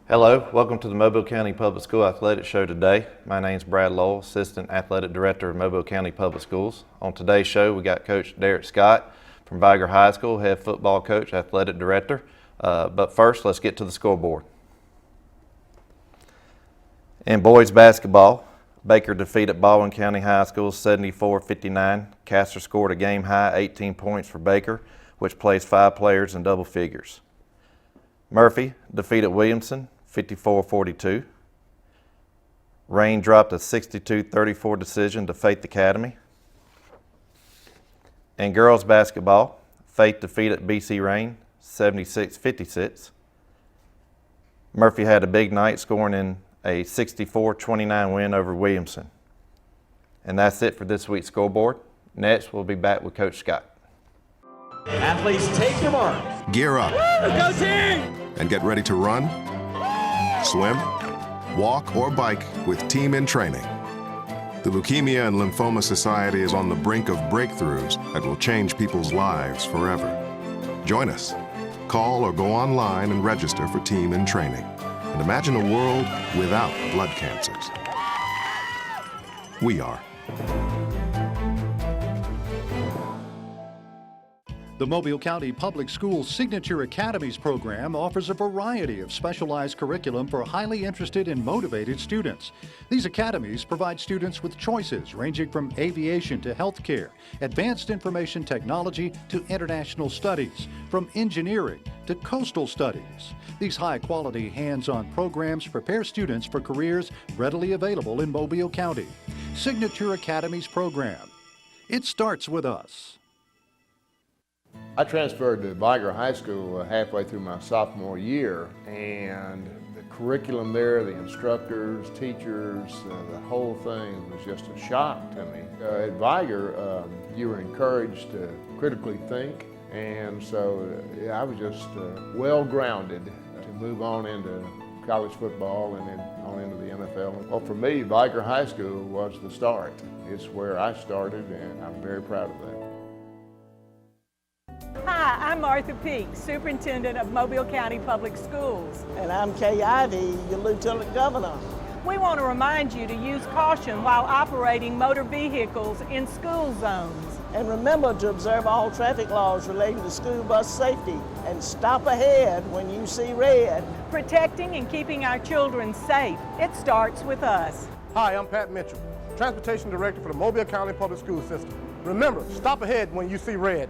Hello, welcome to the Mobile County Public School Athletics Show today. My name is Brad Lowell, Assistant Athletic Director of Mobile County Public Schools. On today's show, we got Coach Derek Scott from Viger High School, Head Football Coach, Athletic Director. But first, let's get to the scoreboard. In boys basketball, Baker defeated Baldwin County High School 74-59. Castor scored a game-high 18 points for Baker, which placed 5 players in double figures. Murphy defeated Williamson 54-42. Rain dropped a 62-34 decision to Faith Academy. In girls basketball, Faith defeated BC Rain 76-56. Murphy had a big night, scoring in a 64-29 win over Williamson. And that's it for this week's scoreboard. Next, we'll be back with Coach Scott. Athletes, take your mark. Gear up. Go team! And get ready to run, swim, walk, or bike with Team in Training. The Leukemia and Lymphoma Society is on the brink of breakthroughs that will change people's lives forever. Join us. Call or go online and register for Team in Training. And imagine a world without blood cancers. We are. The Mobile County Public Schools Signature Academies program offers a variety of specialized curriculum for highly interested and motivated students. These academies provide students with choices ranging from aviation to healthcare, advanced information technology to international studies, from engineering to coastal studies. These high-quality, hands-on programs prepare students for careers readily available in Mobile County. Signature Academies program. It starts with us. I transferred to Viger High School halfway through my sophomore year, and the curriculum there, the instructors, teachers, the whole thing was just a shock to me. At Viger, you were encouraged to critically think, and so I was just well-grounded to move on into college football and then on into the NFL. Well, for me, Viger High School was the start. It's where I started, and I'm very proud of that. Hi, I'm Martha Peak, Superintendent of Mobile County Public Schools. And I'm Kay Ivey, your Lieutenant Governor. We want to remind you to use caution while operating motor vehicles in school zones. And remember to observe all traffic laws relating to school bus safety and stop ahead when you see red. Protecting and keeping our children safe, it starts with us. Hi, I'm Pat Mitchell, Transportation Director for the Mobile County Public School System. Remember, stop ahead when you see red.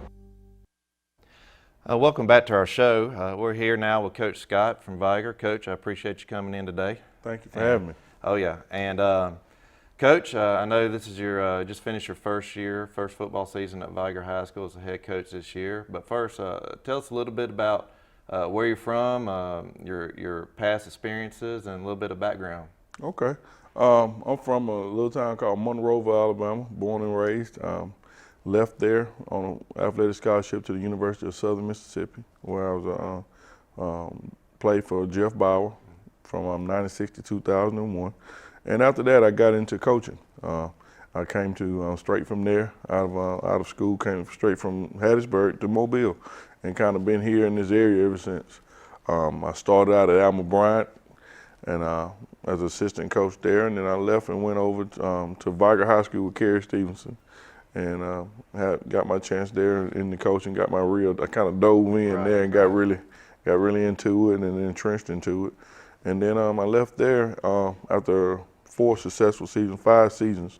Welcome back to our show. We're here now with Coach Scott from Viger. Coach, I appreciate you coming in today. Thank you for having me. Oh yeah, and Coach, I know this is your just finished your first football season at Viger High School as a head coach this year. But first, tell us a little bit about where you're from, your past experiences, and a little bit of background. Okay, I'm from a little town called Monroeville, Alabama, born and raised. Left there on an athletic scholarship to the University of Southern Mississippi, where I was played for Jeff Bauer from '96 to 2001. And after that, I got into coaching. I came to straight from there, out of school, came straight from Hattiesburg to Mobile, and kind of been here in this area ever since. I started out at Alma Bryant, and as assistant coach there, and then I left and went over to Viger High School with Kerry Stevenson. And got my chance there in the coaching, got my I kind of dove in there and got really into it and then entrenched into it. And then I left there after 4 successful seasons, 5 seasons.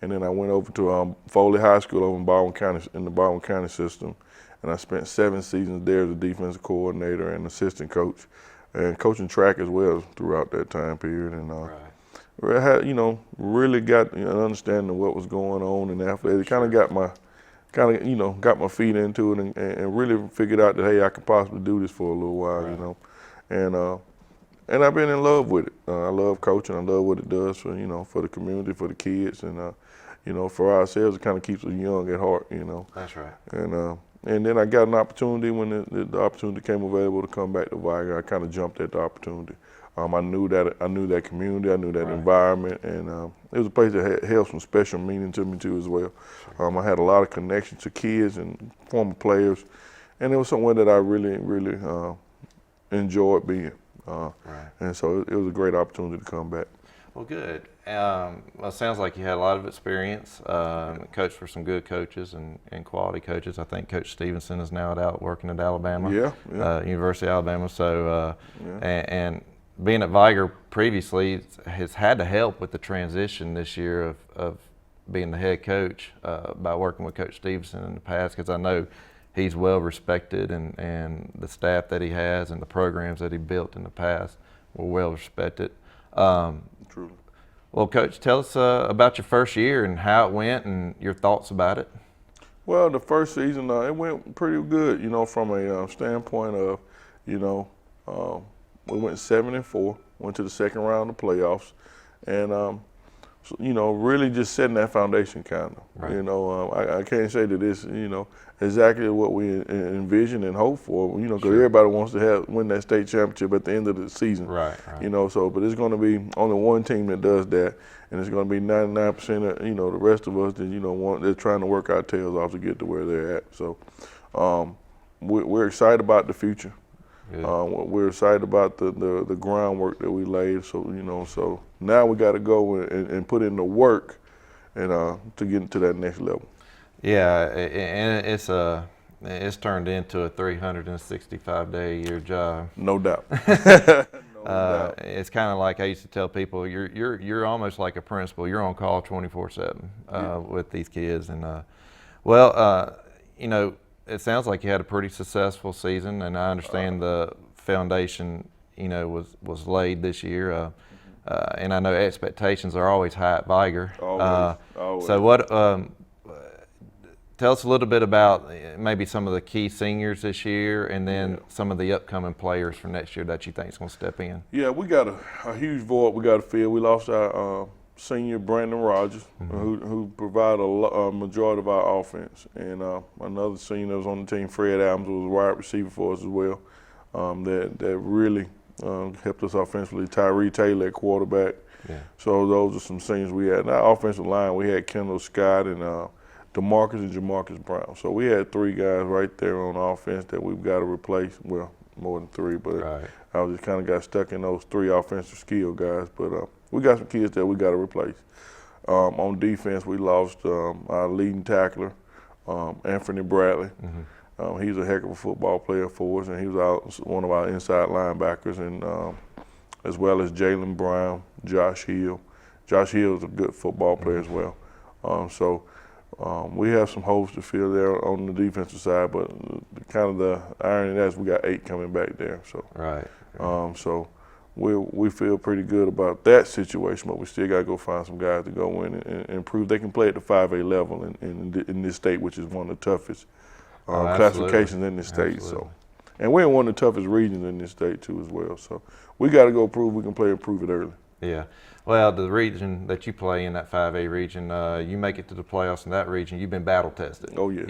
And then I went over to Foley High School over in the Baldwin County system. And I spent 7 seasons there as a defensive coordinator and assistant coach, and coaching track as well throughout that time period. And I had, really got an understanding of what was going on in athletics. Kind of got my feet into it and really figured out that, hey, I could possibly do this for a little while, And I've been in love with it. I love coaching. I love what it does for the community, for the kids, and for ourselves. It kind of keeps us young at heart, That's right. And then I got an opportunity when the opportunity came available to come back to Viger. I kind of jumped at the opportunity. I knew that community, I knew that environment, and it was a place that held some special meaning to me too as well. I had a lot of connections to kids and former players, and it was somewhere that I really enjoyed being. And so it was a great opportunity to come back. Well, good. Well, it sounds like you had a lot of experience. Coached for some good coaches and quality coaches. I think Coach Stevenson is now working at Alabama. University of Alabama. So, and being at Viger previously has had to help with the transition this year of being the head coach by working with Coach Stevenson in the past, because I know he's well respected, and the staff that he has and the programs that he built in the past were well respected. Truly. Well, Coach, tell us about your first year and how it went and your thoughts about it. Well, the first season, it went pretty good, from a standpoint of, we went 7-4, went to the second round of playoffs, and, really just setting that foundation kind of. Right. I can't say that it's, exactly what we envisioned and hoped for, because everybody wants to win that state championship at the end of the season. Right. But it's going to be only one team that does that, and it's going to be 99% of, the rest of us that, they're trying to work our tails off to get to where they're at. So we're excited about the future. We're excited about the groundwork that we laid. So, so now we got to go and put in the work and to get to that next level. Yeah, and it's turned into a 365-day-a-year job. No doubt. It's kind of like I used to tell people, you're almost like a principal. You're on call 24/7 with these kids, and it sounds like you had a pretty successful season, and I understand the foundation, was laid this year. And I know expectations are always high at Viger. Always. So what? Tell us a little bit about maybe some of the key seniors this year, and then some of the upcoming players for next year that you think is going to step in. Yeah, we got a huge void we got to fill. We lost our senior Brandon Rogers, who provided a majority of our offense, and another senior that was on the team, Fred Adams, was a wide receiver for us as well. That really helped us offensively. Tyree Taylor at quarterback. Yeah. So those are some seniors we had. In our offensive line, we had Kendall Scott and DeMarcus and Jamarcus Brown. So we had three guys right there on offense that we've got to replace. Well, more than three, but I just kind of got stuck in those three offensive skill guys. But we got some kids that we got to replace. On defense, we lost our leading tackler, Anthony Bradley. He's a heck of a football player for us, and he was one of our inside linebackers, and as well as Jalen Brown, Josh Hill. Josh Hill is a good football player as well. We have some holes to fill there on the defensive side, but kind of the irony of that is we got 8 coming back there. So so we feel pretty good about that situation, but we still got to go find some guys to go in and prove they can play at the 5A level in this state, which is one of the toughest classifications in this state. Absolutely. So, and we're in one of the toughest regions in this state too as well. So we got to go prove we can play and prove it early. Yeah. Well, the region that you play in, that 5A region, you make it to the playoffs in that region, you've been battle tested. Oh, yes.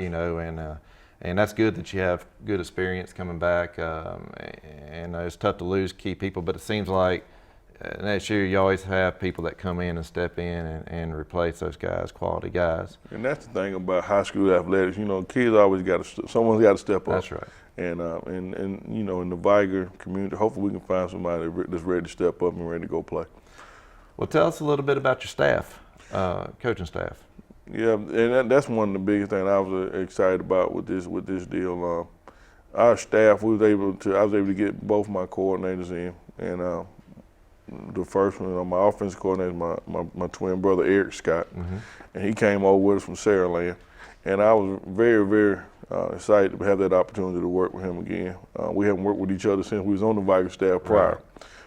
And that's good that you have good experience coming back. And it's tough to lose key people, but it seems like next year you always have people that come in and step in and replace those guys, quality guys. And that's the thing about high school athletics. Kids always someone's got to step up. That's right. And in the Viger community, hopefully we can find somebody that's ready to step up and ready to go play. Well, tell us a little bit about your staff, coaching staff. Yeah, and that's one of the biggest things I was excited about with this deal. Our staff, I was able to get both my coordinators in, and the first one, my offensive coordinator, my twin brother Eric Scott, and he came over with us from Saraland, and I was very, very excited to have that opportunity to work with him again. We haven't worked with each other since we was on the Viger staff prior. Right.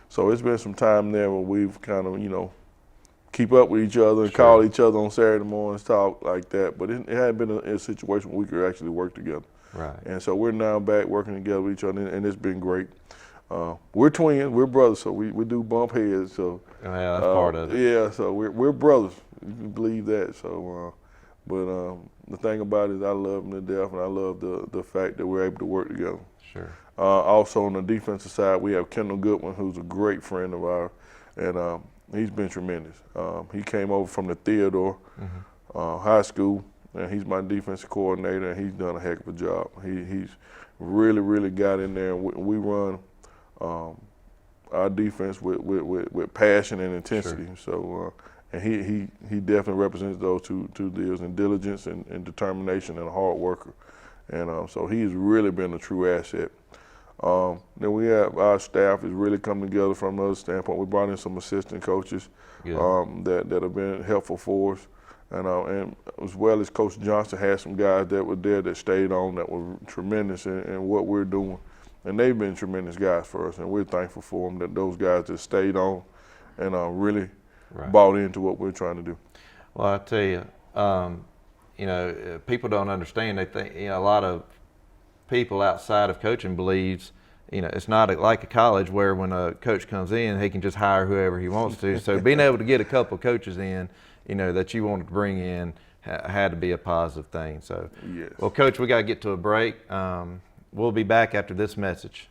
So it's been some time there where we've kind of, keep up with each other and call each other on Saturday mornings, talk like that. But it hadn't been a situation where we could actually work together. Right. And so we're now back working together with each other, and it's been great. We're twins, we're brothers, so we do bump heads. So yeah, that's part of it. Yeah, so we're brothers. You can believe that. So, but the thing about it is I love him to death, and I love the fact that we're able to work together. Sure. Also on the defensive side, we have Kendall Goodwin, who's a great friend of ours, and he's been tremendous. He came over from the Theodore High School, and he's my defensive coordinator, and he's done a heck of a job. He's really, really got in there. We run our defense with passion and intensity. Sure. So, and he definitely represents those two deals in diligence and determination and a hard worker. And so he's really been a true asset. Then we have our staff has really come together from another standpoint. We brought in some assistant coaches that have been helpful for us. And as well as Coach Johnson had some guys that were there that stayed on that were tremendous in what we're doing. And they've been tremendous guys for us, and we're thankful for them, that those guys that stayed on and really bought into what we're trying to do. Well, I tell you, you know, people don't understand. They think, you know, a lot of people outside of coaching believes, you know, it's not like a college where when a coach comes in, he can just hire whoever he wants to. So being able to get a couple of coaches in, you know, that you wanted to bring in had to be a positive thing. So, yes. Well, Coach, we got to get to a break. We'll be back after this message.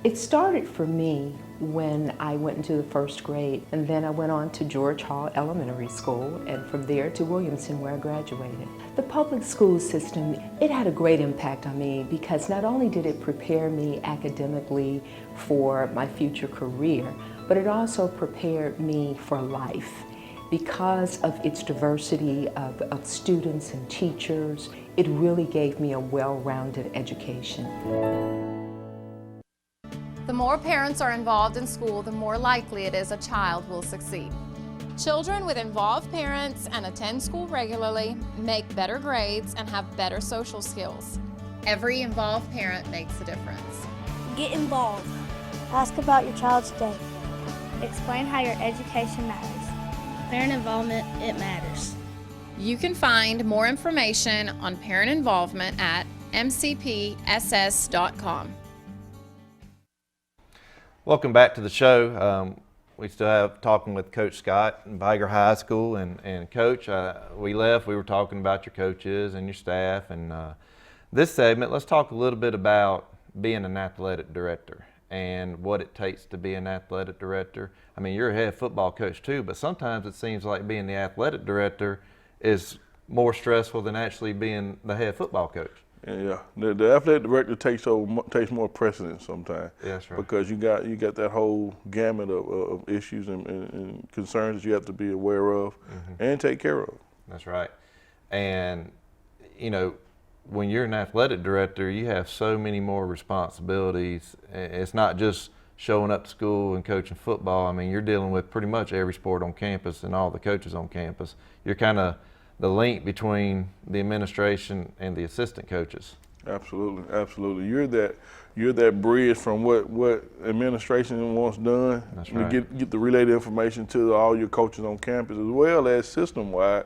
It started for me when I went into the first grade, and then I went on to George Hall Elementary School, and from there to Williamson, where I graduated. The public school system, it had a great impact on me because not only did it prepare me academically for my future career, but it also prepared me for life. Because of its diversity of students and teachers, it really gave me a well-rounded education. The more parents are involved in school, the more likely it is a child will succeed. Children with involved parents and attend school regularly make better grades and have better social skills. Every involved parent makes a difference. Get involved. Ask about your child's day. Explain how your education matters. Parent involvement, it matters. You can find more information on parent involvement at MCPSS.com. Welcome back to the show. We still have talking with Coach Scott in Viger High School, and Coach, we were talking about your coaches and your staff, and this segment, let's talk a little bit about being an athletic director and what it takes to be an athletic director. I mean, you're a head football coach too, but sometimes it seems like being the athletic director is more stressful than actually being the head football coach. Yeah, the athletic director takes more precedence sometimes. Yeah, that's right. Because you got that whole gamut of issues and concerns that you have to be aware of and take care of. That's right. And you know, when you're an athletic director, you have so many more responsibilities. It's not just showing up to school and coaching football. I mean, you're dealing with pretty much every sport on campus and all the coaches on campus. You're kind of the link between the administration and the assistant coaches. Absolutely, absolutely. You're that bridge from what administration wants done. That's right. To get the relayed information to all your coaches on campus, as well as system-wide,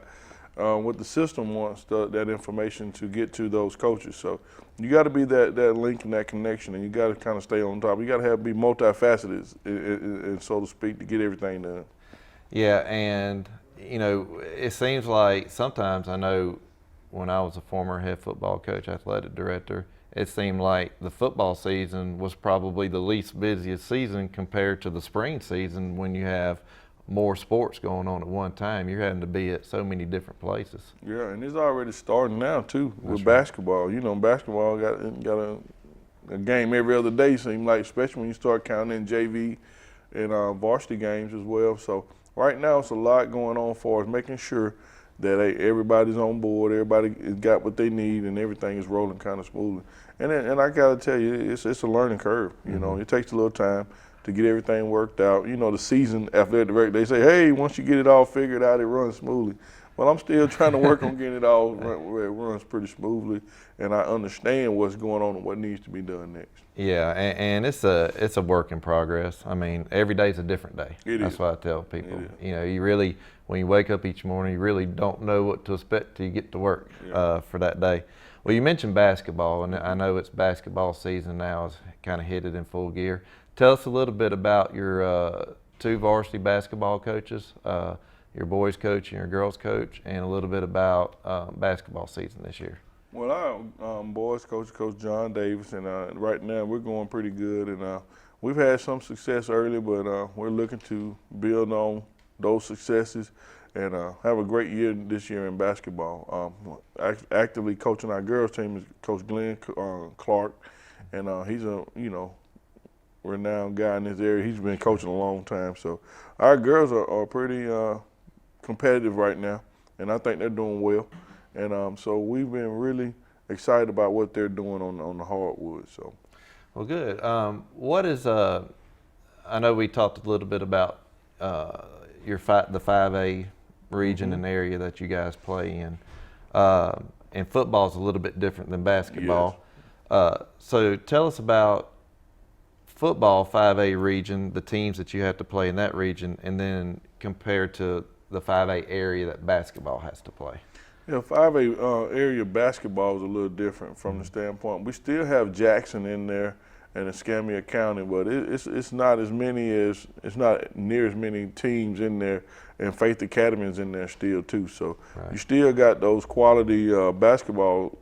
what the system wants that information to get to those coaches. So you got to be that link and that connection, and you got to kind of stay on top. You got to be multifaceted, and so to speak, to get everything done. Yeah, and you know, it seems like sometimes, I know when I was a former head football coach, athletic director, it seemed like the football season was probably the least busiest season compared to the spring season when you have more sports going on at one time. You're having to be at so many different places. Yeah, and it's already starting now too with right. basketball. You know, basketball got a game every other day, seems like, especially when you start counting in JV and varsity games as well. So right now, it's a lot going on for us, making sure that everybody's on board, everybody got what they need, and everything is rolling kind of smoothly. And I got to tell you, it's a learning curve. You know, it takes a little time to get everything worked out. You know, the season athletic director, they say, hey, once you get it all figured out, it runs smoothly. Well, I'm still trying to work on getting it all where it runs pretty smoothly, and I understand what's going on and what needs to be done next. Yeah, and it's a work in progress. I mean, every day's a different day. That's what I tell people. You know, you really, when you wake up each morning, you really don't know what to expect till you get to work for that day. Well, you mentioned basketball, and I know it's basketball season now. It's kind of hit it in full gear. Tell us a little bit about your 2 varsity basketball coaches, your boys coach and your girls coach, and a little bit about basketball season this year. Well, our boys coach, Coach John Davis, and right now we're going pretty good. And we've had some success early, but we're looking to build on those successes and have a great year this year in basketball. Actively coaching our girls team is Coach Glenn Clark, and he's a renowned guy in this area. He's been coaching a long time, so our girls are pretty competitive right now, and I think they're doing well. And so we've been really excited about what they're doing on the hardwood. So, well, good. What is I know we talked a little bit about the 5A region and area that you guys play in. And football is a little bit different than basketball. Yes. So tell us about football 5A region, the teams that you have to play in that region, and then compared to the 5A area that basketball has to play. Yeah, 5A area basketball is a little different from the standpoint. We still have Jackson in there and Escambia County, but it's not as many as, it's not near as many teams in there, and Faith Academy is in there still too. So you still got those quality basketball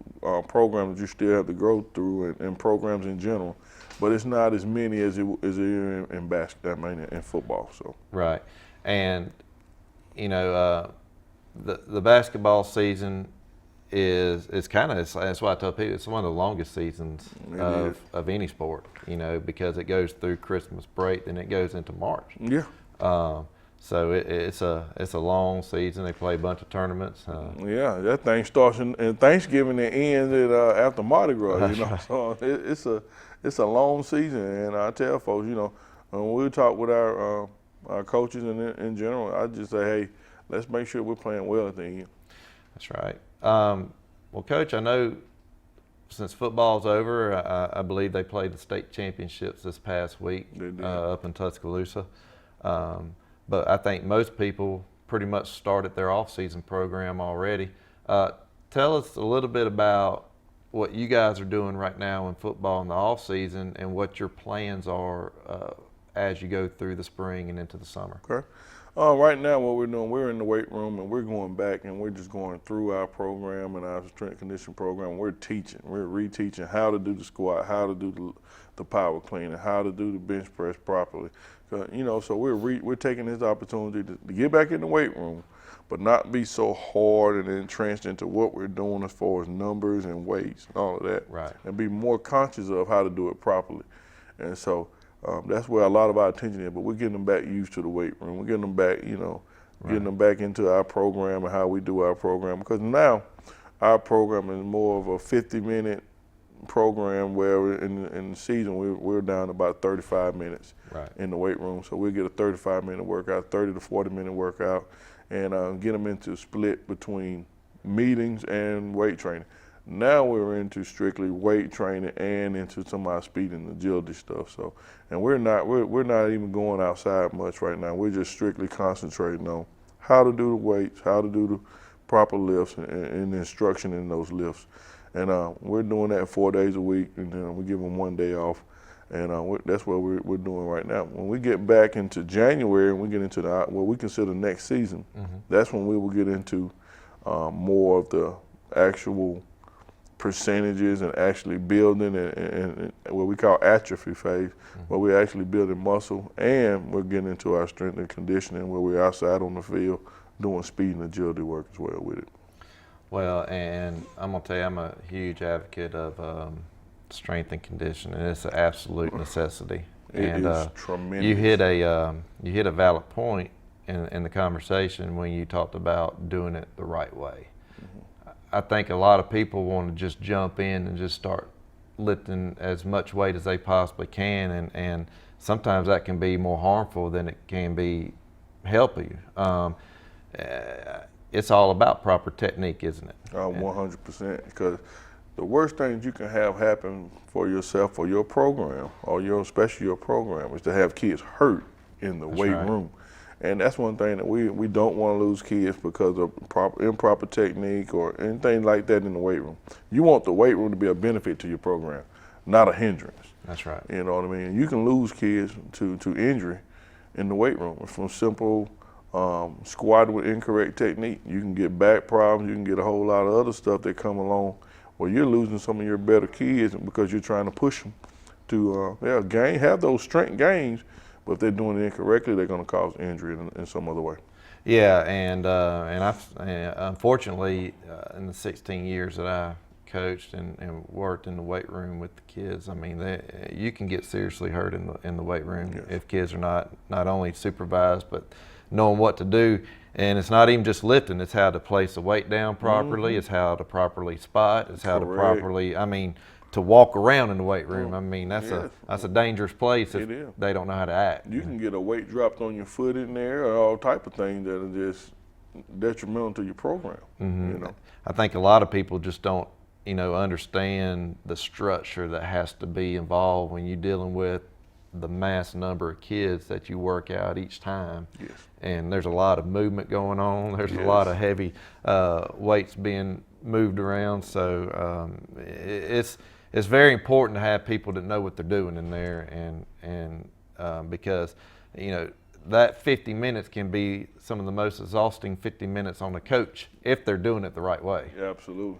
programs you still have to go through, and programs in general, but it's not as many as it is in basketball, in football. So right, and you know. The basketball season is kind of, that's why I tell people it's one of the longest seasons of any sport, you know, because it goes through Christmas break, then it goes into March. Yeah. So it's a long season. They play a bunch of tournaments. Yeah, that thing starts in Thanksgiving and ends after Mardi Gras, you know. Right. So it's a long season, and I tell folks, you know, when we talk with our coaches and in general, I just say, hey, let's make sure we're playing well at the end. That's right. Well, Coach, I know since football's over, I believe they played the state championships this past week up in Tuscaloosa. But I think most people pretty much started their off-season program already. Tell us a little bit about what you guys are doing right now in football in the off-season and what your plans are as you go through the spring and into the summer. Okay. Right now, what we're doing, we're in the weight room and we're going back and we're just going through our program and our strength conditioning program. We're teaching, we're reteaching how to do the squat, how to do the power clean, and how to do the bench press properly. You know, so we're taking this opportunity to get back in the weight room, but not be so hard and entrenched into what we're doing as far as numbers and weights and all of that. Right. And be more conscious of how to do it properly. And so that's where a lot of our attention is, but we're getting them back used to the weight room. We're getting them back, you know, getting them back into our program and how we do our program. Because now our program is more of a 50-minute program where in the season we're down to about 35 minutes in the weight room. So we'll get a 35-minute workout, 30 to 40-minute workout, and get them into split between meetings and weight training. Now we're into strictly weight training and into some of our speed and agility stuff. So, and we're not even going outside much right now. We're just strictly concentrating on how to do the weights, how to do the proper lifts, and the instruction in those lifts. And we're doing that 4 days a week, and then we give them 1 day off. And that's what we're doing right now. When we get back into January and we get into what we consider next season, that's when we will get into more of the actual percentages and actually building and what we call atrophy phase, where we're actually building muscle, and we're getting into our strength and conditioning where we're outside on the field doing speed and agility work as well with it. Well, and I'm gonna tell you, I'm a huge advocate of strength and conditioning. It's an absolute necessity. It is tremendous. You hit a valid point in the conversation when you talked about doing it the right way. I think a lot of people want to just jump in and just start lifting as much weight as they possibly can, and sometimes that can be more harmful than it can be help you. It's all about proper technique, isn't it? 100%, because the worst things you can have happen for yourself or your program, or especially your program, is to have kids hurt in the weight room. And that's one thing that we don't want to lose kids because of improper technique or anything like that in the weight room. You want the weight room to be a benefit to your program, not a hindrance. That's right. You know what I mean? You can lose kids to injury in the weight room from simple squat with incorrect technique. You can get back problems. You can get a whole lot of other stuff that come along where you're losing some of your better kids because you're trying to push them to have those strength gains, but if they're doing it incorrectly, they're going to cause injury in some other way. Yeah, and I've unfortunately in the 16 years that I coached and worked in the weight room with the kids, I mean, you can get seriously hurt in the weight room. Yes. If kids are not only supervised but knowing what to do. And it's not even just lifting, it's how to place the weight down properly, it's how to properly spot, it's how to properly, I mean, to walk around in the weight room. I mean, that's a dangerous place if they don't know how to act. You can get a weight dropped on your foot in there, or all type of things that are just detrimental to your program. Mm-hmm. You know, I think a lot of people just don't, understand the structure that has to be involved when you're dealing with the mass number of kids that you work out each time. Yes. And there's a lot of movement going on. There's a lot of heavy weights being moved around. So it's very important to have people that know what they're doing in there, and because that 50 minutes can be some of the most exhausting 50 minutes on a coach if they're doing it the right way. Yeah, absolutely.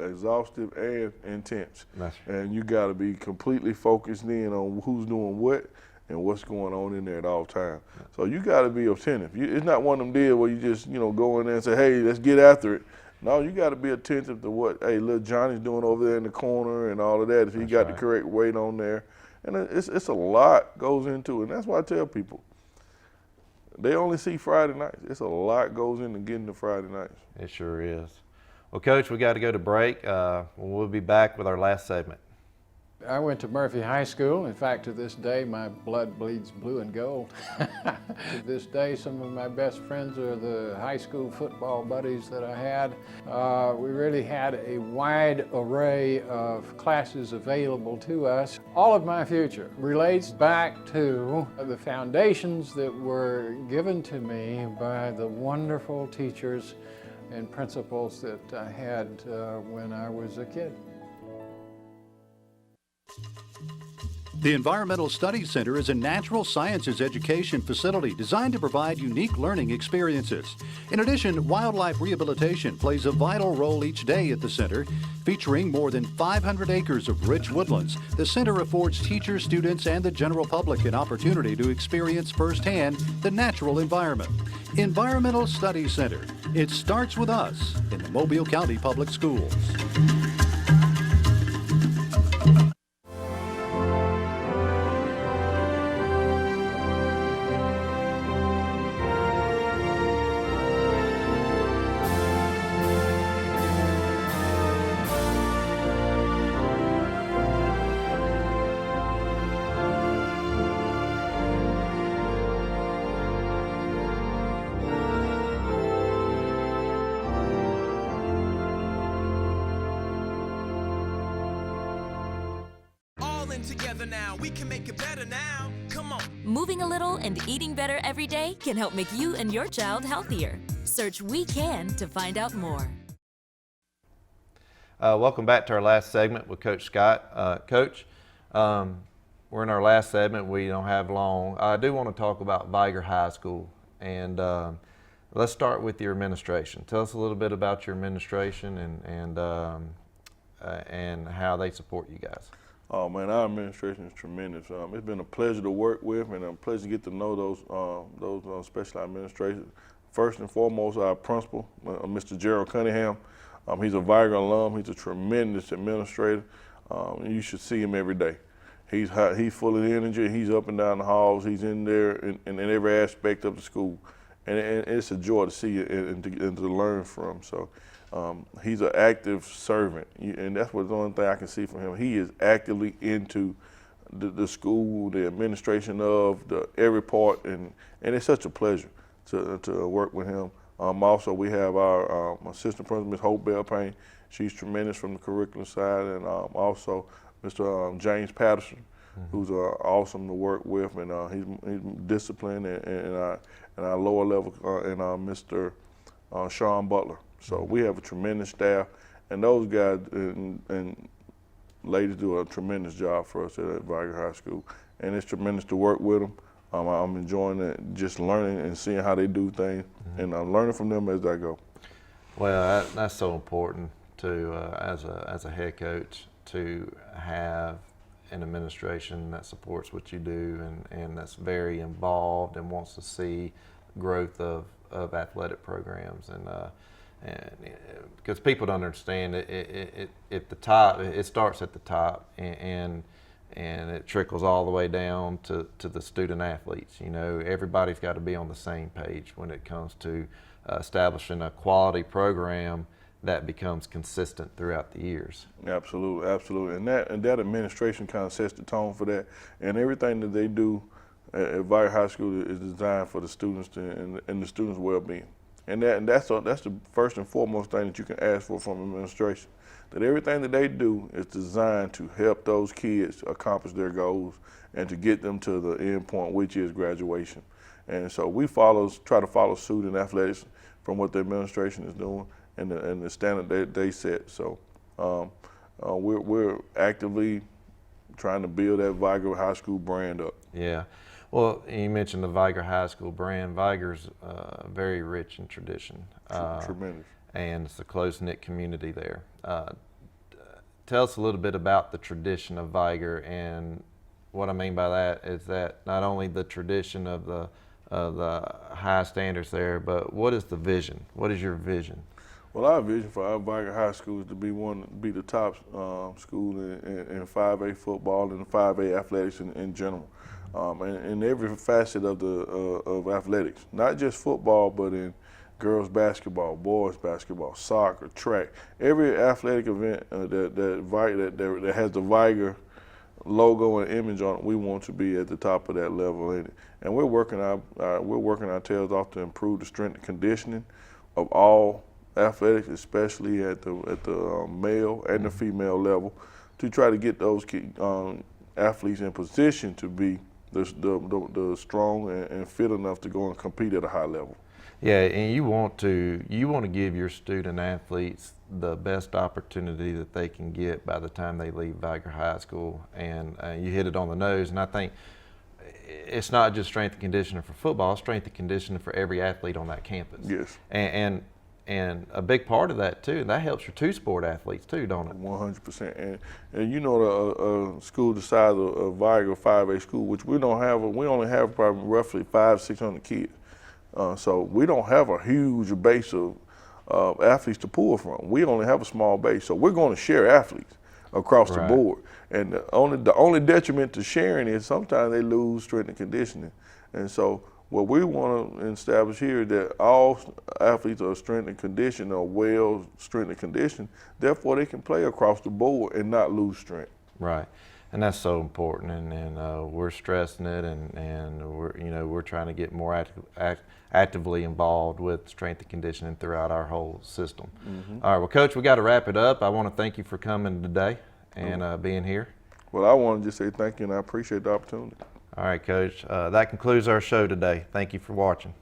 Exhaustive and intense. That's right. And you got to be completely focused in on who's doing what and what's going on in there at all times. So you got to be attentive. It's not one of them deals where you just go in there and say, hey, let's get after it. No, you got to be attentive to what little Johnny's doing over there in the corner and all of that. If he got the correct weight on there, and it's a lot goes into it. And that's why I tell people, they only see Friday nights. It's a lot goes into getting to Friday nights. It sure is. Well, Coach, we got to go to break. We'll be back with our last segment. I went to Murphy High School. In fact, to this day, my blood bleeds blue and gold. To this day, some of my best friends are the high school football buddies that I had. We really had a wide array of classes available to us. All of my future relates back to the foundations that were given to me by the wonderful teachers and principals that I had when I was a kid. The Environmental Studies Center is a natural sciences education facility designed to provide unique learning experiences. In addition, wildlife rehabilitation plays a vital role each day at the center. Featuring more than 500 acres of rich woodlands, the center affords teachers, students, and the general public an opportunity to experience firsthand the natural environment. Environmental Studies Center. It starts with us in the Mobile County Public Schools. Together now, we can make it better now. Come on. Moving a little and eating better every day can help make you and your child healthier. Search We Can to find out more. Welcome back to our last segment with Coach Scott. Coach, we're in our last segment. We don't have long. I do want to talk about Viger High School, and let's start with your administration. Tell us a little bit about your administration and how they support you guys. Oh man, our administration is tremendous. It's been a pleasure to work with, and a pleasure to get to know those special administrators. First and foremost, our principal, Mr. Gerald Cunningham. He's a Viger alum. He's a tremendous administrator. You should see him every day. He's full of energy. He's up and down the halls. He's in there in every aspect of the school, and it's a joy to see and to learn from. So. He's an active servant, and that's what the only thing I can see from him. He is actively into the school, the administration of every part, and it's such a pleasure to work with him. Also, we have our assistant principal, Ms. Hope Bellpayne. She's tremendous from the curriculum side, and also Mr. James Patterson, who's awesome to work with, and he's disciplined, and our lower level, and Mr. Sean Butler. So we have a tremendous staff, and those guys and ladies do a tremendous job for us at Viger High School, and it's tremendous to work with them. I'm enjoying it, just learning and seeing how they do things, and I'm learning from them as I go. Well, that's so important to as a head coach, to have an administration that supports what you do and that's very involved and wants to see growth of athletic programs, and because people don't understand it at the top, it starts at the top and it trickles all the way down to the student athletes. You know, everybody's got to be on the same page when it comes to establishing a quality program that becomes consistent throughout the years. Absolutely, absolutely, and that administration kind of sets the tone for that, and everything that they do at Viger High School is designed for the students and the students' well-being, and that's the first and foremost thing that you can ask for from administration. That everything that they do is designed to help those kids accomplish their goals and to get them to the end point, which is graduation. And so we try to follow suit in athletics from what the administration is doing and the standard that they set. So we're actively trying to build that Viger High School brand up. Yeah. Well, you mentioned the Viger High School brand. Viger's very rich in tradition. Tremendous. And it's a close-knit community there. Tell us a little bit about the tradition of Viger, and what I mean by that is that not only the tradition of the high standards there, but what is the vision? What is your vision? Well, our vision for our Viger High School is to be the top school in 5A football and 5A athletics in general, and in every facet of athletics, not just football, but in girls basketball, boys basketball, soccer, track. Every athletic event that has the Viger logo and image on it, we want to be at the top of that level. And we're working our tails off to improve the strength and conditioning of all athletics, especially at the male and the female level, to try to get those athletes in position to be the strong and fit enough to go and compete at a high level. Yeah, and you want to give your student athletes the best opportunity that they can get by the time they leave Viger High School, and you hit it on the nose. And I think it's not just strength and conditioning for football; it's strength and conditioning for every athlete on that campus. Yes. And a big part of that too, and that helps your two-sport athletes too, don't it? 100%. And you know, a school the size of Viger 5A school, which we only have probably roughly 500-600 kids. So we don't have a huge base of athletes to pull from. We only have a small base, so we're going to share athletes across the board. And the only detriment to sharing is sometimes they lose strength and conditioning. And so what we want to establish here is that all athletes are strength and conditioning, or well strength and conditioning. Therefore, they can play across the board and not lose strength. Right. And that's so important, and we're stressing it, and we're trying to get more actively involved with strength and conditioning throughout our whole system. Mm-hmm. All right, well, Coach, we got to wrap it up. I want to thank you for coming today and being here. Well, I want to just say thank you, and I appreciate the opportunity. All right, Coach. That concludes our show today. Thank you for watching.